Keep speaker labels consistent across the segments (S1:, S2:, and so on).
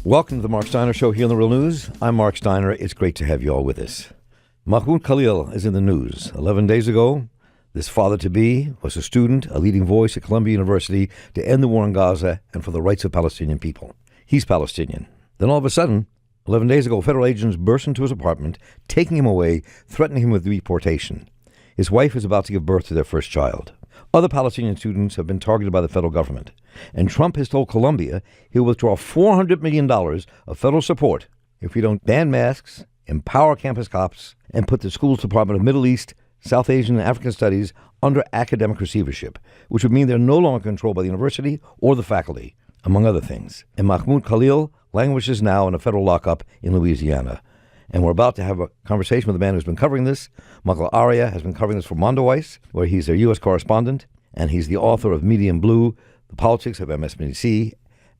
S1: Welcome to the Marc Steiner Show here on The Real News. I'm Marc Steiner. It's great to have you all with us. Mahmoud Khalil is in the news. 11 days ago, this father-to-be was a student, a leading voice at Columbia University to end the war in Gaza and for the rights of Palestinian people. He's Palestinian. Then all of a sudden, 11 days ago, federal agents burst into his apartment, taking him away, threatening him with deportation. His wife is about to give birth to their first child. Other Palestinian students have been targeted by the federal government. And Trump has told Columbia he'll withdraw $400 million of federal support if we don't ban masks, empower campus cops, and put the school's Department of Middle East, South Asian, and African Studies under academic receivership, which would mean they're no longer controlled by the university or the faculty, among other things. And Mahmoud Khalil languishes now in a federal lockup in Louisiana. And we're about to have a conversation with a man who's been covering this. Michael Arria has been covering this for Mondoweiss, where he's their U.S. correspondent, and he's the author of Medium Blue, The Politics of MSNBC.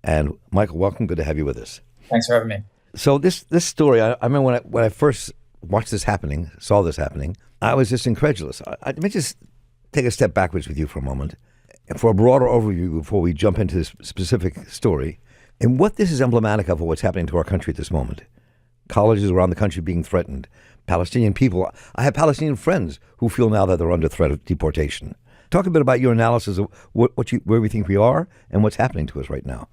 S1: And Michael, welcome. Good to have you with us.
S2: Thanks for having me.
S1: So this story, I remember when I first watched this happening, saw this happening, I was just incredulous. Let me just take a step backwards with you for a moment, for a broader overview before we jump into this specific story, and what this is emblematic of what's happening to our country at this moment. Colleges around the country being threatened. Palestinian people. I have Palestinian friends who feel now that they're under threat of deportation. Talk a bit about your analysis of where we think we are and what's happening to us right now.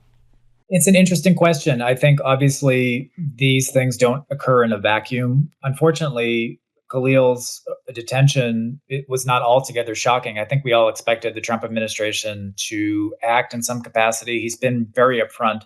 S2: It's an interesting question. I think obviously these things don't occur in a vacuum. Unfortunately, Khalil's detention, it was not altogether shocking. I think we all expected the Trump administration to act in some capacity. He's been very upfront,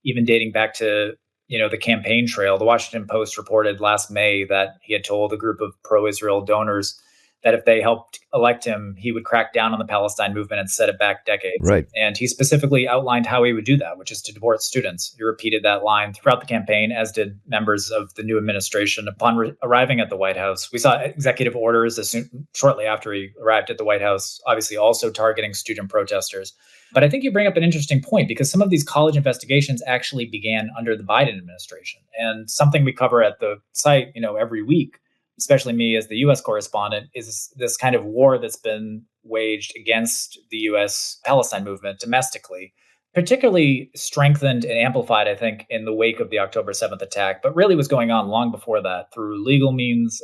S2: even dating back to the campaign trail. The Washington Post reported last May that he had told a group of pro-Israel donors that if they helped elect him, he would crack down on the Palestine movement and set it back decades.
S1: Right.
S2: And he specifically outlined how he would do that, which is to deport students. He repeated that line throughout the campaign, as did members of the new administration. Upon arriving at the White House, we saw executive orders shortly after he arrived at the White House, obviously also targeting student protesters. But I think you bring up an interesting point, because some of these college investigations actually began under the Biden administration. And something we cover at the site, every week, especially me as the U.S. correspondent, is this kind of war that's been waged against the U.S. Palestine movement domestically, particularly strengthened and amplified, I think, in the wake of the October 7th attack, but really was going on long before that through legal means,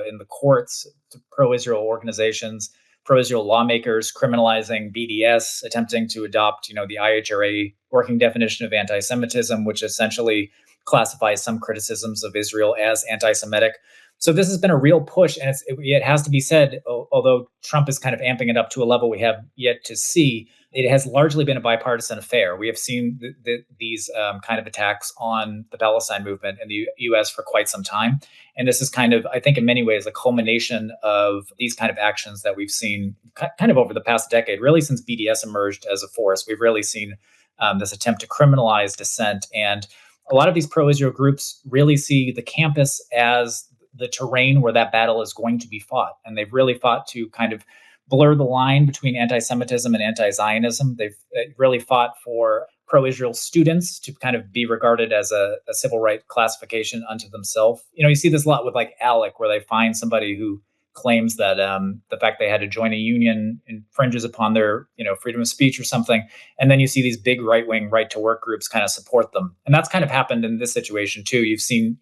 S2: in the courts, pro-Israel organizations, pro-Israel lawmakers criminalizing BDS, attempting to adopt, the IHRA working definition of anti-Semitism, which essentially classifies some criticisms of Israel as anti-Semitic. So this has been a real push, and it has to be said, although Trump is kind of amping it up to a level we have yet to see, it has largely been a bipartisan affair. We have seen these kind of attacks on the Palestine movement in the U.S. for quite some time. And this is kind of, I think in many ways, a culmination of these kind of actions that we've seen kind of over the past decade, really since BDS emerged as a force. We've really seen this attempt to criminalize dissent. And a lot of these pro-Israel groups really see the campus as the terrain where that battle is going to be fought. And they've really fought to kind of blur the line between anti-Semitism and anti-Zionism. They've really fought for pro-Israel students to kind of be regarded as a civil right classification unto themselves. You see this a lot with like ALEC, where they find somebody who claims that the fact they had to join a union infringes upon their freedom of speech or something. And then you see these big right-wing right-to-work groups kind of support them. And that's kind of happened in this situation too. You've seen,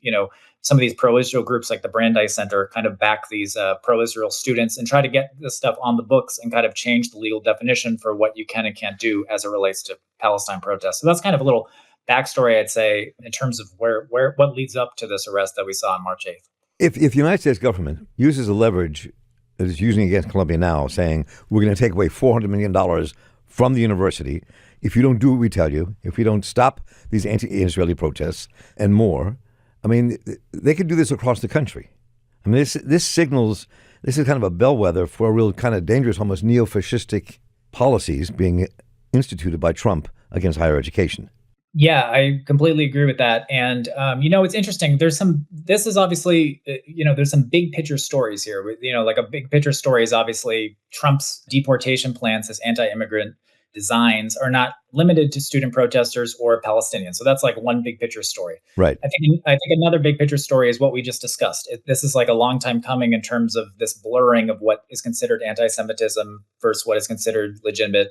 S2: some of these pro-Israel groups like the Brandeis Center kind of back these pro-Israel students and try to get this stuff on the books and kind of change the legal definition for what you can and can't do as it relates to Palestine protests. So that's kind of a little backstory, I'd say, in terms of what leads up to this arrest that we saw on March 8th.
S1: If the United States government uses the leverage that it's using against Columbia now, saying we're going to take away $400 million from the university, if you don't do what we tell you, if we don't stop these anti-Israeli protests and more, I mean, they could do this across the country. I mean, this signals, this is kind of a bellwether for a real kind of dangerous, almost neo-fascistic policies being instituted by Trump against higher education.
S2: Yeah, I completely agree with that. And, it's interesting. This is obviously, there's some big picture stories here. Like a big picture story is obviously Trump's deportation plans, his anti-immigrant designs are not limited to student protesters or Palestinians. So that's like one big picture story.
S1: Right.
S2: I think another big picture story is what we just discussed. This is like a long time coming in terms of this blurring of what is considered anti-Semitism versus what is considered legitimate,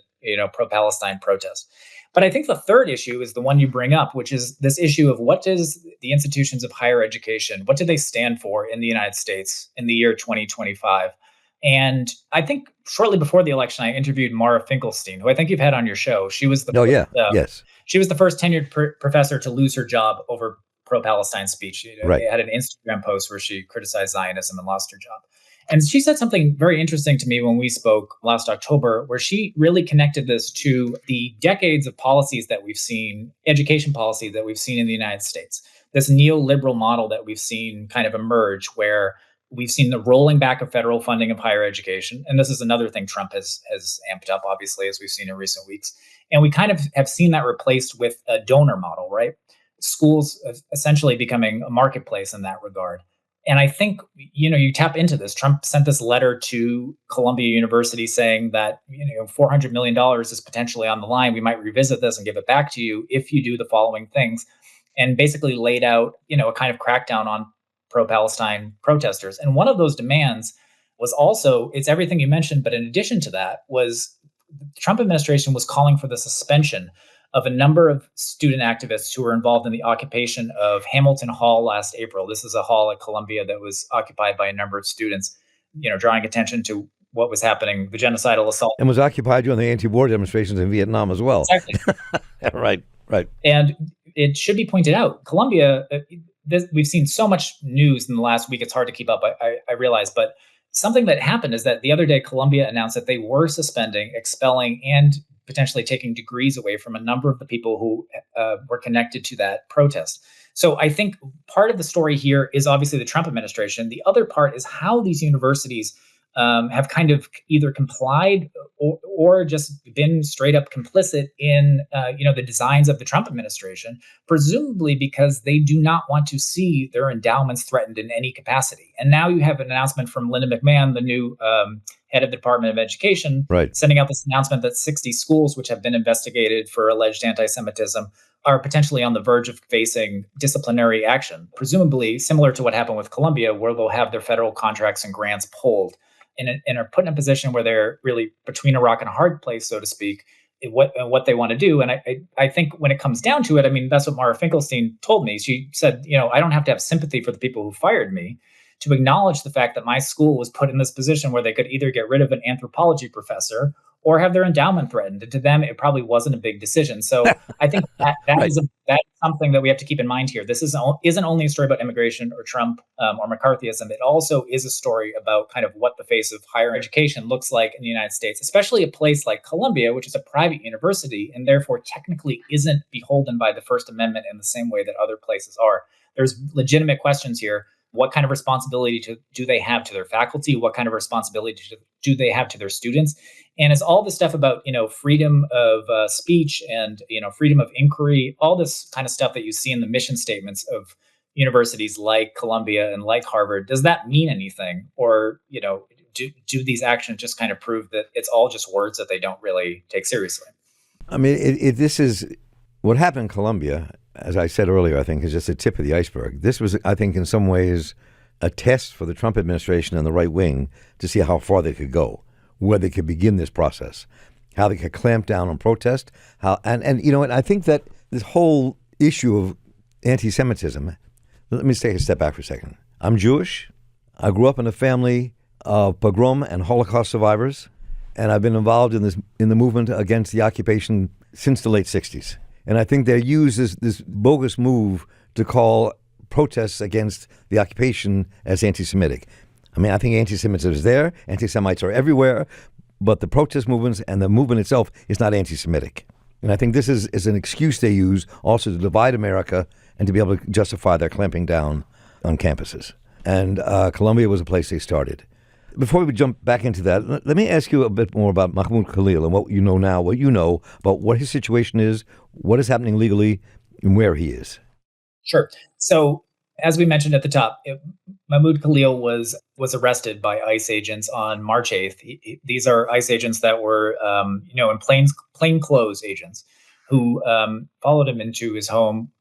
S2: pro-Palestine protest. But I think the third issue is the one you bring up, which is this issue of what does the institutions of higher education, what do they stand for in the United States in the year 2025? And I think shortly before the election, I interviewed Mara Finkelstein, who I think you've had on your show. She was the
S1: Oh, yeah. Yes.
S2: she was the first tenured professor to lose her job over pro-Palestine speech. She
S1: Right.
S2: had an Instagram post where she criticized Zionism and lost her job. And she said something very interesting to me when we spoke last October, where she really connected this to the decades of policies that we've seen, education policy that we've seen in the United States. This neoliberal model that we've seen kind of emerge, where we've seen the rolling back of federal funding of higher education. And this is another thing Trump has amped up, obviously, as we've seen in recent weeks. And we kind of have seen that replaced with a donor model, right? Schools essentially becoming a marketplace in that regard. And I think, you tap into this. Trump sent this letter to Columbia University saying that, $400 million is potentially on the line. We might revisit this and give it back to you if you do the following things, and basically laid out, a kind of crackdown on pro-Palestine protesters. And one of those demands was also, it's everything you mentioned, but in addition to that was the Trump administration was calling for the suspension of a number of student activists who were involved in the occupation of Hamilton Hall last April. This is a hall at Columbia that was occupied by a number of students, drawing attention to what was happening, the genocidal assault.
S1: And was occupied during the anti-war demonstrations in Vietnam as well.
S2: Exactly.
S1: Right.
S2: And it should be pointed out, Columbia, we've seen so much news in the last week, it's hard to keep up, I realize, but something that happened is that the other day, Columbia announced that they were suspending, expelling, and potentially taking degrees away from a number of the people who were connected to that protest. So I think part of the story here is obviously the Trump administration. The other part is how these universities have kind of either complied or just been straight up complicit in the designs of the Trump administration, presumably because they do not want to see their endowments threatened in any capacity. And now you have an announcement from Linda McMahon, the new head of the Department of Education,
S1: right,
S2: sending out this announcement that 60 schools which have been investigated for alleged anti-Semitism are potentially on the verge of facing disciplinary action, presumably similar to what happened with Columbia, where they'll have their federal contracts and grants pulled and are put in a position where they're really between a rock and a hard place, so to speak, in what they want to do. And I think when it comes down to it, I mean, that's what Mara Finkelstein told me. She said, I don't have to have sympathy for the people who fired me to acknowledge the fact that my school was put in this position where they could either get rid of an anthropology professor or have their endowment threatened. And to them, it probably wasn't a big decision. So I think that
S1: right.
S2: is something that we have to keep in mind here. This isn't only a story about immigration or Trump or McCarthyism. It also is a story about kind of what the face of higher education looks like in the United States, especially a place like Columbia, which is a private university and therefore technically isn't beholden by the First Amendment in the same way that other places are. There's legitimate questions here. What kind of responsibility do they have to their faculty? What kind of responsibility do they have to their students? And it's all this stuff about, freedom of speech and, freedom of inquiry, all this kind of stuff that you see in the mission statements of universities like Columbia and like Harvard. Does that mean anything? Or, do these actions just kind of prove that it's all just words that they don't really take seriously?
S1: I mean, this is what happened in Columbia. As I said earlier, I think is just the tip of the iceberg. This was, I think, in some ways, a test for the Trump administration and the right wing to see how far they could go, where they could begin this process, how they could clamp down on protest, and I think that this whole issue of anti-Semitism. Let me take a step back for a second. I'm Jewish. I grew up in a family of pogrom and Holocaust survivors, and I've been involved in the movement against the occupation since the late '60s. And I think they use this bogus move to call protests against the occupation as anti-Semitic. I mean, I think anti-Semitism is there. Anti-Semites are everywhere. But the protest movements and the movement itself is not anti-Semitic. And I think this is an excuse they use also to divide America and to be able to justify their clamping down on campuses. And Columbia was a place they started. Before we jump back into that, let me ask you a bit more about Mahmoud Khalil and what you know now, what you know about what his situation is, what is happening legally, and where he is.
S2: Sure. So, as we mentioned at the top, Mahmoud Khalil was arrested by ICE agents on March 8th. These are ICE agents that were, in plain clothes agents who followed him into his home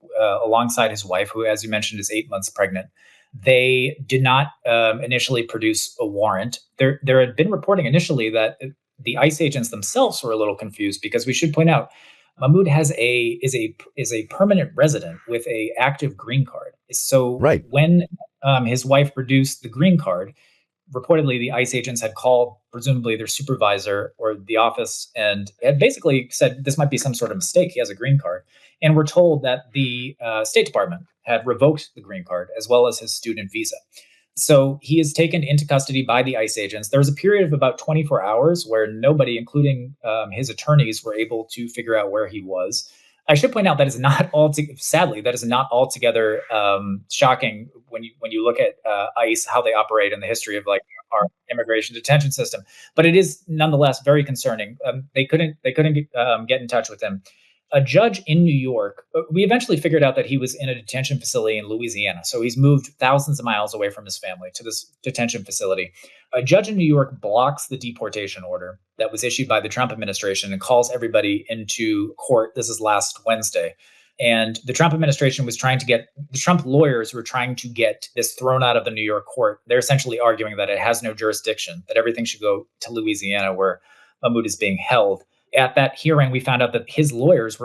S2: alongside his wife, who, as you mentioned, is 8 months pregnant. They did not initially produce a warrant. There had been reporting initially that the ICE agents themselves were a little confused because we should point out Mahmoud is a permanent resident with a active green card. So
S1: Right.
S2: when his wife produced the green card, reportedly the ICE agents had called presumably their supervisor or the office and had basically said this might be some sort of mistake. He has a green card, and we're told that the State Department had revoked the green card as well as his student visa. So he is taken into custody by the ICE agents. There was a period of about 24 hours where nobody, including his attorneys, were able to figure out where he was. I should point out that is not sadly, that is not altogether shocking when you look at ICE, how they operate, and the history of like our immigration detention system. But it is nonetheless very concerning. They couldn't get in touch with him. A judge in New York, we eventually figured out that he was in a detention facility in Louisiana. So he's moved thousands of miles away from his family to this detention facility. A judge in New York blocks the deportation order that was issued by the Trump administration and calls everybody into court. This is last Wednesday. And the Trump administration the Trump lawyers were trying to get this thrown out of the New York court. They're essentially arguing that it has no jurisdiction, that everything should go to Louisiana where Mahmoud is being held. At that hearing, we found out that his lawyers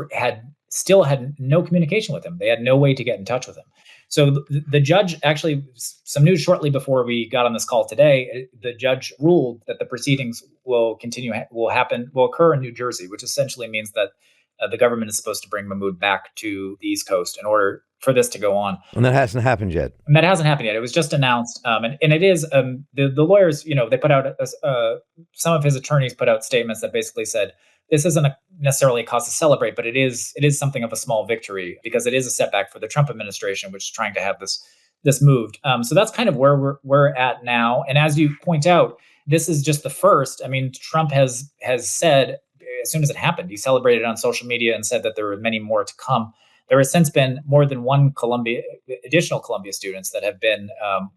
S2: still had no communication with him. They had no way to get in touch with him. So the judge, actually, some news shortly before we got on this call today, the judge ruled that the proceedings will occur in New Jersey, which essentially means that the government is supposed to bring Mahmoud back to the East Coast in order for this to go on.
S1: And that hasn't happened yet.
S2: And that hasn't happened yet. It was just announced. And it is, the lawyers, they put out, some of his attorneys put out statements that basically said, this isn't necessarily a cause to celebrate, but it is something of a small victory because it is a setback for the Trump administration, which is trying to have this moved. So that's kind of where we're at now. And as you point out, this is just the first. I mean, Trump has said, as soon as it happened, he celebrated on social media and said that there were many more to come. There has since been more than one additional Columbia students that have been,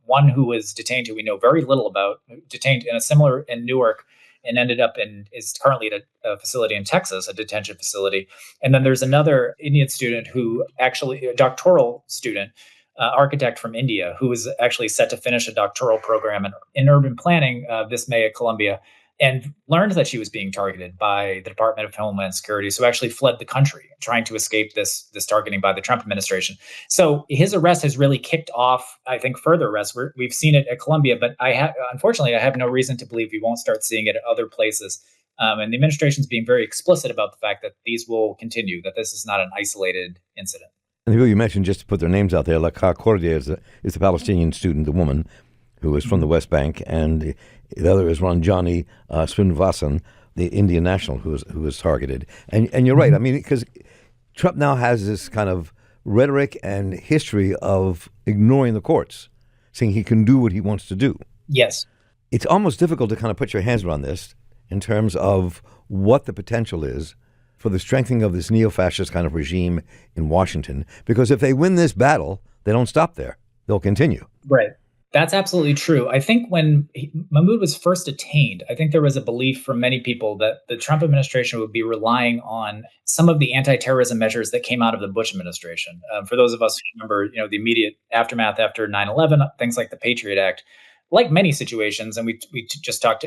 S2: one who was detained, who we know very little about, detained in Newark, and ended up is currently at a facility in Texas, a detention facility. And then there's another Indian student a doctoral student, architect from India, who is actually set to finish a doctoral program in urban planning this May at Columbia, and learned that she was being targeted by the Department of Homeland Security. So actually fled the country, trying to escape this targeting by the Trump administration. So his arrest has really kicked off, I think, further arrests. We've seen it at Columbia, but unfortunately, I have no reason to believe we won't start seeing it at other places. And the administration is being very explicit about the fact that these will continue, that this is not an isolated incident.
S1: And the people you mentioned, just to put their names out there, Laka Cordia is the Palestinian student, the woman who is from the West Bank, and the other is Ranjani Srinivasan, the Indian national who was targeted. And you're right. I mean, because Trump now has this kind of rhetoric and history of ignoring the courts, saying he can do what he wants to do.
S2: Yes.
S1: It's almost difficult to kind of put your hands around this in terms of what the potential is for the strengthening of this neo-fascist kind of regime in Washington. Because if they win this battle, they don't stop there. They'll continue.
S2: Right. That's absolutely true. I think when Mahmoud was first detained, I think there was a belief from many people that the Trump administration would be relying on some of the anti-terrorism measures that came out of the Bush administration. For those of us who remember, the immediate aftermath after 9/11, things like the Patriot Act, like many situations, and I just talked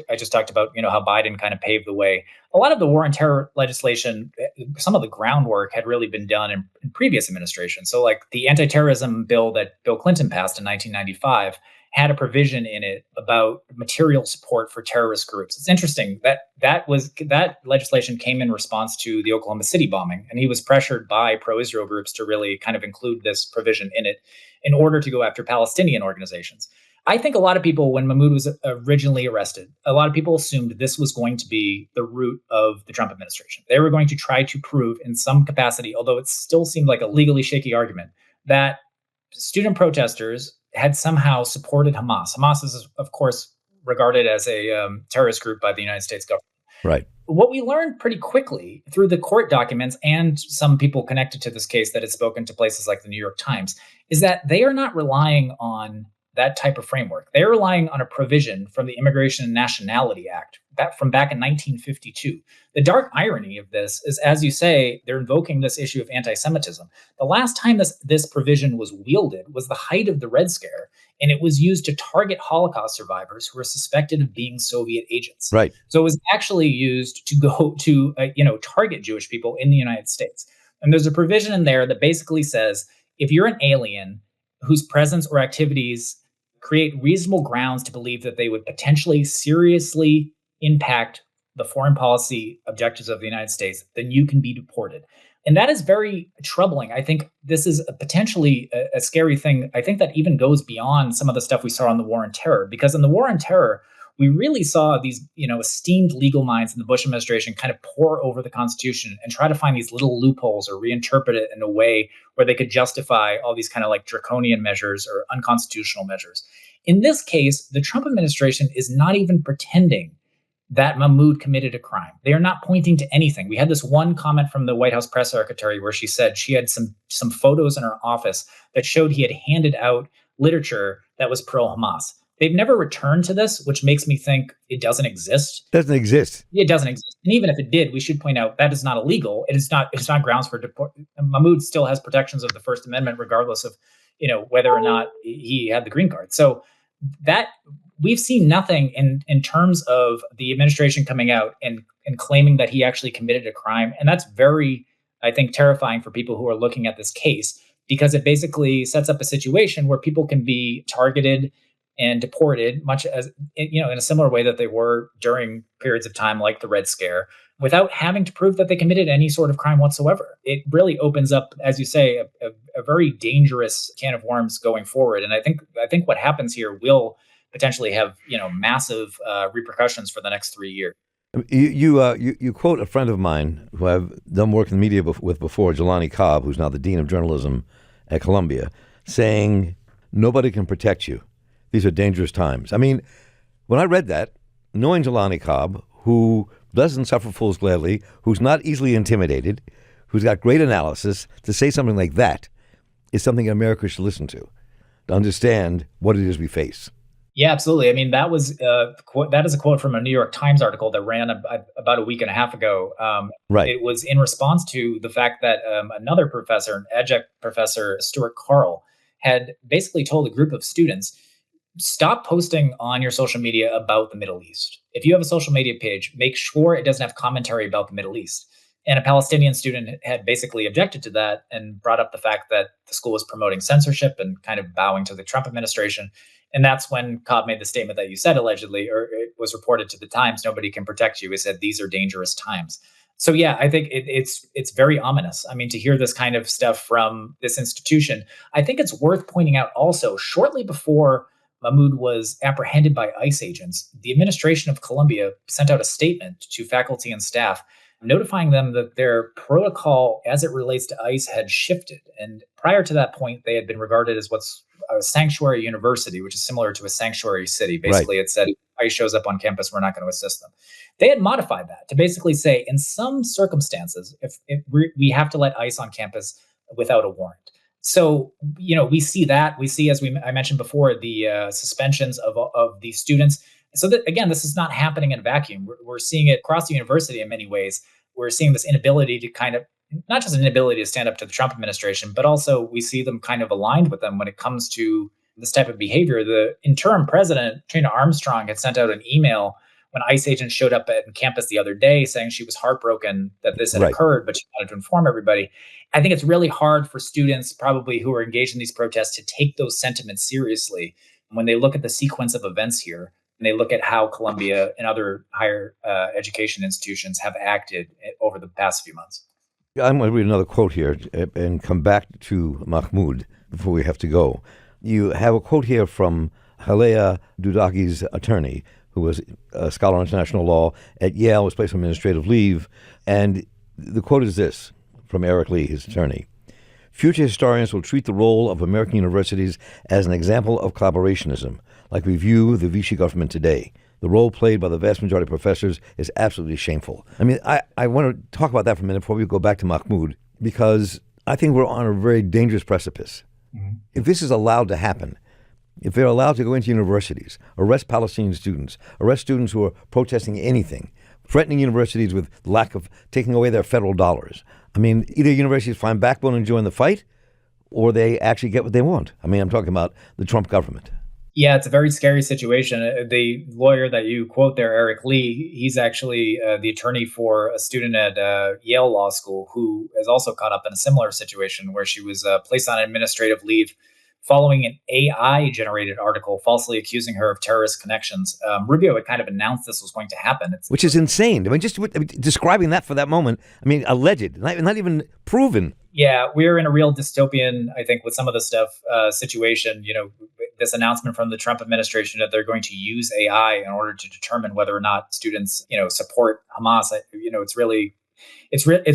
S2: about, how Biden kind of paved the way. A lot of the war on terror legislation, some of the groundwork had really been done in previous administrations. So like the anti-terrorism bill that Bill Clinton passed in 1995 had a provision in it about material support for terrorist groups. It's interesting that legislation came in response to the Oklahoma City bombing, and he was pressured by pro-Israel groups to really kind of include this provision in it in order to go after Palestinian organizations. I think a lot of people, when Mahmoud was originally arrested, a lot of people assumed this was going to be the root of the Trump administration. They were going to try to prove in some capacity, although it still seemed like a legally shaky argument, that student protesters had somehow supported Hamas. Hamas is, of course, regarded as a terrorist group by the United States government.
S1: Right.
S2: What we learned pretty quickly through the court documents and some people connected to this case that had spoken to places like the New York Times is that they are not relying on that type of framework. They're relying on a provision from the Immigration and Nationality Act from back in 1952. The dark irony of this is, as you say, they're invoking this issue of anti-Semitism. The last time this provision was wielded was the height of the Red Scare, and it was used to target Holocaust survivors who were suspected of being Soviet agents.
S1: Right.
S2: So it was actually used to go to target Jewish people in the United States. And there's a provision in there that basically says if you're an alien whose presence or activities create reasonable grounds to believe that they would potentially seriously impact the foreign policy objectives of the United States, then you can be deported. And that is very troubling. I think this is potentially a scary thing. I think that even goes beyond some of the stuff we saw in the War on Terror, because in the War on Terror, we really saw these, esteemed legal minds in the Bush administration kind of pore over the Constitution and try to find these little loopholes or reinterpret it in a way where they could justify all these kind of like draconian measures or unconstitutional measures. In this case, the Trump administration is not even pretending that Mahmoud committed a crime. They are not pointing to anything. We had this one comment from the White House press secretary where she said she had some photos in her office that showed he had handed out literature that was pro-Hamas. They've never returned to this, which makes me think it doesn't exist.
S1: Doesn't exist.
S2: It doesn't exist. And even if it did, we should point out that is not illegal. It's not grounds for Mahmoud still has protections of the First Amendment, regardless of, whether or not he had the green card. So that we've seen nothing in terms of the administration coming out and claiming that he actually committed a crime. And that's very, I think, terrifying for people who are looking at this case, because it basically sets up a situation where people can be targeted and deported, much as, in a similar way that they were during periods of time like the Red Scare, without having to prove that they committed any sort of crime whatsoever. It really opens up, as you say, a very dangerous can of worms going forward. And I think what happens here will potentially have, massive repercussions for the next 3 years.
S1: You quote a friend of mine who I've done work in the media with before, Jelani Cobb, who's now the dean of journalism at Columbia, saying, "Nobody can protect you. These are dangerous times." I mean, when I read that, knowing Jelani Cobb, who doesn't suffer fools gladly, who's not easily intimidated, who's got great analysis, to say something like that is something America should listen to understand what it is we face.
S2: Yeah, absolutely. I mean, that is a quote from a New York Times article that ran about a week and a half ago.
S1: Right.
S2: It was in response to the fact that another professor, an adjunct professor, Stuart Carl, had basically told a group of students, stop posting on your social media about the Middle East. If you have a social media page, make sure it doesn't have commentary about the Middle East. And a Palestinian student had basically objected to that and brought up the fact that the school was promoting censorship and kind of bowing to the Trump administration. And that's when Cobb made the statement that you said, allegedly, or it was reported to the Times, nobody can protect you. He said, these are dangerous times. So, yeah, I think it's very ominous. I mean, to hear this kind of stuff from this institution, I think it's worth pointing out also, shortly before Mahmoud was apprehended by ICE agents, the administration of Columbia sent out a statement to faculty and staff notifying them that their protocol as it relates to ICE had shifted. And prior to that point, they had been regarded as what's a sanctuary university, which is similar to a sanctuary city. Basically, It said, if ICE shows up on campus, we're not going to assist them. They had modified that to basically say, in some circumstances, if we have to let ICE on campus without a warrant. So, we see that. We see, as I mentioned before, the suspensions of these students. So that, again, this is not happening in a vacuum. We're seeing it across the university in many ways. We're seeing this inability to kind of, not just an inability to stand up to the Trump administration, but also we see them kind of aligned with them when it comes to this type of behavior. The interim president, Trina Armstrong, had sent out an email when ICE agents showed up at campus the other day saying she was heartbroken that this had occurred, but she wanted to inform everybody. I think it's really hard for students probably who are engaged in these protests to take those sentiments seriously when they look at the sequence of events here. And they look at how Columbia and other higher education institutions have acted over the past few months.
S1: I'm going to read another quote here and come back to Mahmoud before we have to go. You have a quote here from Halea Dudagi's attorney, who was a scholar in international law at Yale, was placed on administrative leave. And the quote is this from Eric Lee, his attorney. Future historians will treat the role of American universities as an example of collaborationism, like we view the Vichy government today. The role played by the vast majority of professors is absolutely shameful. I mean, I want to talk about that for a minute before we go back to Mahmoud, because I think we're on a very dangerous precipice. Mm-hmm. If this is allowed to happen, if they're allowed to go into universities, arrest Palestinian students, arrest students who are protesting anything, threatening universities with lack of taking away their federal dollars. I mean, either universities find backbone and join the fight, or they actually get what they want. I mean, I'm talking about the Trump government.
S2: Yeah, it's a very scary situation. The lawyer that you quote there, Eric Lee, he's actually the attorney for a student at Yale Law School who is also caught up in a similar situation where she was placed on administrative leave following an AI-generated article falsely accusing her of terrorist connections. Rubio had kind of announced this was going to happen.
S1: Which is insane. I mean, describing that for that moment, I mean, alleged, not even proven.
S2: Yeah, we're in a real dystopian, I think, with some of the stuff situation. This announcement from the Trump administration that they're going to use AI in order to determine whether or not students, support Hamas. It's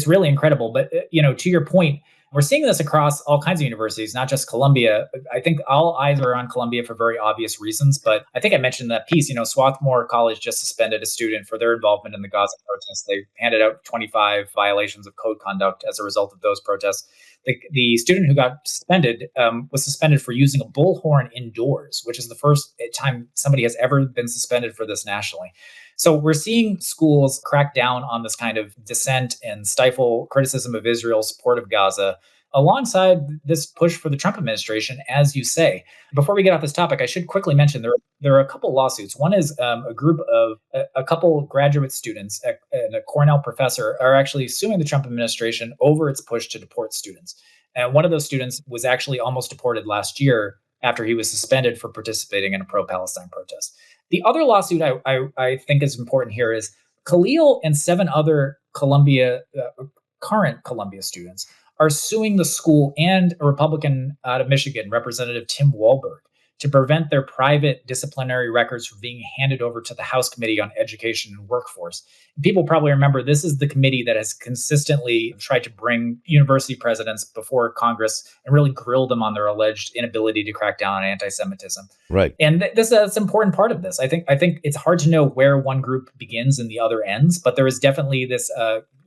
S2: really incredible. But to your point, we're seeing this across all kinds of universities, not just Columbia. I think all eyes are on Columbia for very obvious reasons. But I think I mentioned that piece, Swarthmore College just suspended a student for their involvement in the Gaza protests. They handed out 25 violations of code conduct as a result of those protests. The student who got suspended was suspended for using a bullhorn indoors, which is the first time somebody has ever been suspended for this nationally. So we're seeing schools crack down on this kind of dissent and stifle criticism of Israel's support of Gaza alongside this push for the Trump administration, as you say. Before we get off this topic, I should quickly mention there are a couple lawsuits. One is a couple graduate students and a Cornell professor are actually suing the Trump administration over its push to deport students. And one of those students was actually almost deported last year after he was suspended for participating in a pro-Palestine protest. The other lawsuit I think is important here is Khalil and 7 other current Columbia students are suing the school and a Republican out of Michigan, Representative Tim Walberg, to prevent their private disciplinary records from being handed over to the House Committee on Education and Workforce. People probably remember this is the committee that has consistently tried to bring university presidents before Congress and really grill them on their alleged inability to crack down on anti-Semitism.
S1: Right.
S2: And that's an important part of this. I think it's hard to know where one group begins and the other ends, but there is definitely this,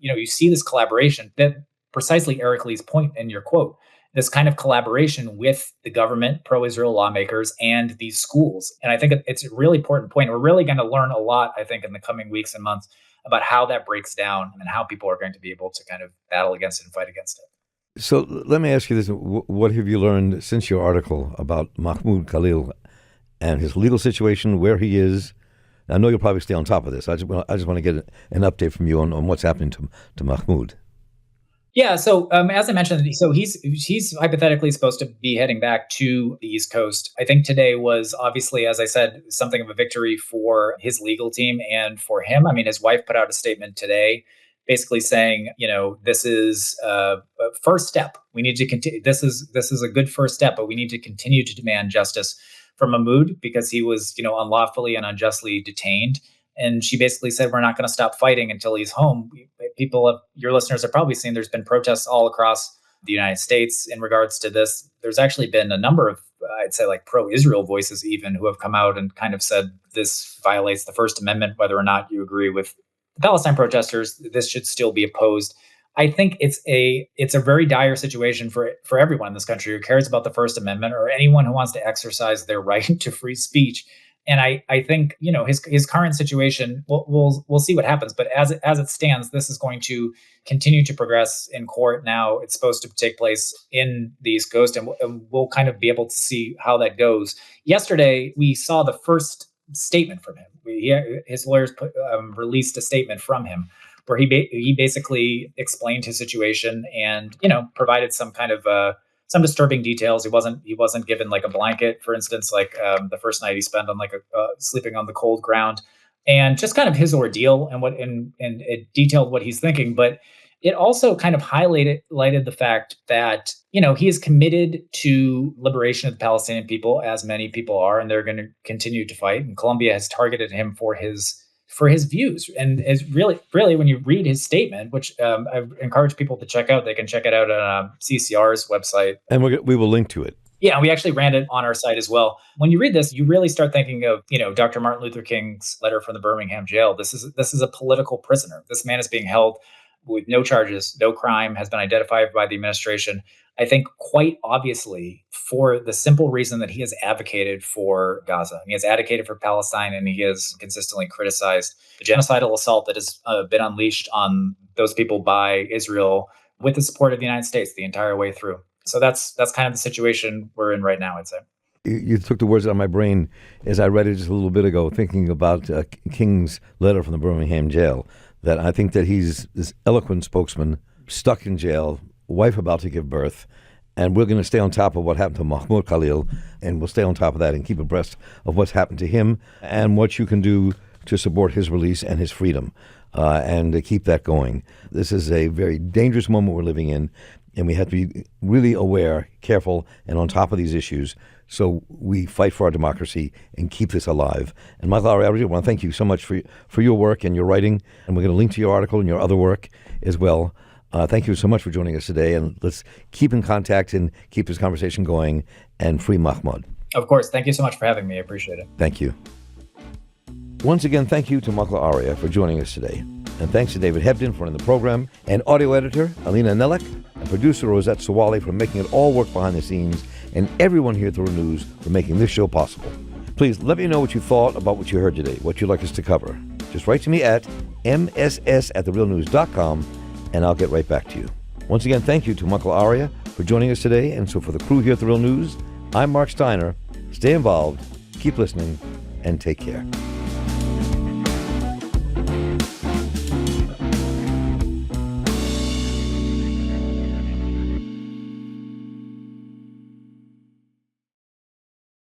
S2: you see this collaboration that precisely Eric Lee's point in your quote, this kind of collaboration with the government, pro-Israel lawmakers, and these schools. And I think it's a really important point. We're really going to learn a lot, I think, in the coming weeks and months about how that breaks down and how people are going to be able to kind of battle against it and fight against it.
S1: So let me ask you this. What have you learned since your article about Mahmoud Khalil and his legal situation, where he is? I know you'll probably stay on top of this. I just want to get an update from you on what's happening to Mahmoud.
S2: Yeah. So as I mentioned, so he's hypothetically supposed to be heading back to the East Coast. I think today was obviously, as I said, something of a victory for his legal team and for him. I mean, his wife put out a statement today basically saying, this is a first step. We need to continue. This is a good first step, but we need to continue to demand justice for Mahmoud because he was, unlawfully and unjustly detained. And she basically said, we're not going to stop fighting until he's home. Your listeners have probably seen there's been protests all across the United States in regards to this. There's actually been a number of, I'd say, like pro-Israel voices even who have come out and kind of said this violates the First Amendment, whether or not you agree with the Palestine protesters, this should still be opposed. I think it's a very dire situation for everyone in this country who cares about the First Amendment or anyone who wants to exercise their right to free speech. And I think, his current situation, we'll see what happens. But as it stands, this is going to continue to progress in court. Now it's supposed to take place in the East Coast, and we'll kind of be able to see how that goes. Yesterday, we saw the first statement from him. His lawyers released a statement from him where he basically explained his situation and, provided some kind of some disturbing details. He wasn't given like a blanket, for instance, like the first night he spent on sleeping on the cold ground, and just kind of his ordeal and it detailed what he's thinking. But it also kind of highlighted the fact that, he is committed to liberation of the Palestinian people, as many people are, and they're going to continue to fight. And Colombia has targeted him for his views. And is really, when you read his statement, which I encourage people to check out, they can check it out on CCR's website. And
S1: we will link to it.
S2: Yeah, we actually ran it on our site as well. When you read this, you really start thinking of, Dr. Martin Luther King's letter from the Birmingham jail. This is a political prisoner. This man is being held with no charges, no crime has been identified by the administration. I think quite obviously for the simple reason that he has advocated for Gaza. He has advocated for Palestine, and he has consistently criticized the genocidal assault that has been unleashed on those people by Israel with the support of the United States the entire way through. So that's kind of the situation we're in right now, I'd say.
S1: You took the words out of my brain as I read it just a little bit ago, thinking about King's letter from the Birmingham jail, that I think that he's this eloquent spokesman stuck in jail, wife about to give birth, and we're going to stay on top of what happened to Mahmoud Khalil, and we'll stay on top of that and keep abreast of what's happened to him and what you can do to support his release and his freedom, and to keep that going. This is a very dangerous moment we're living in, and we have to be really aware, careful, and on top of these issues so we fight for our democracy and keep this alive. And Michael Arria, I want to thank you so much for your work and your writing, and we're going to link to your article and your other work as well. Thank you so much for joining us today, and let's keep in contact and keep this conversation going and free Mahmoud.
S2: Of course. Thank you so much for having me. I appreciate it.
S1: Thank you. Once again, thank you to Michael Arria for joining us today. And thanks to David Hebden for running the program, and audio editor Alina Nelek, and producer Rosette Sawali for making it all work behind the scenes, and everyone here at The Real News for making this show possible. Please let me know what you thought about what you heard today, what you'd like us to cover. Just write to me at mss@therealnews.com, and I'll get right back to you. Once again, thank you to Michael Arria for joining us today. And so for the crew here at The Real News, I'm Marc Steiner. Stay involved, keep listening, and take care.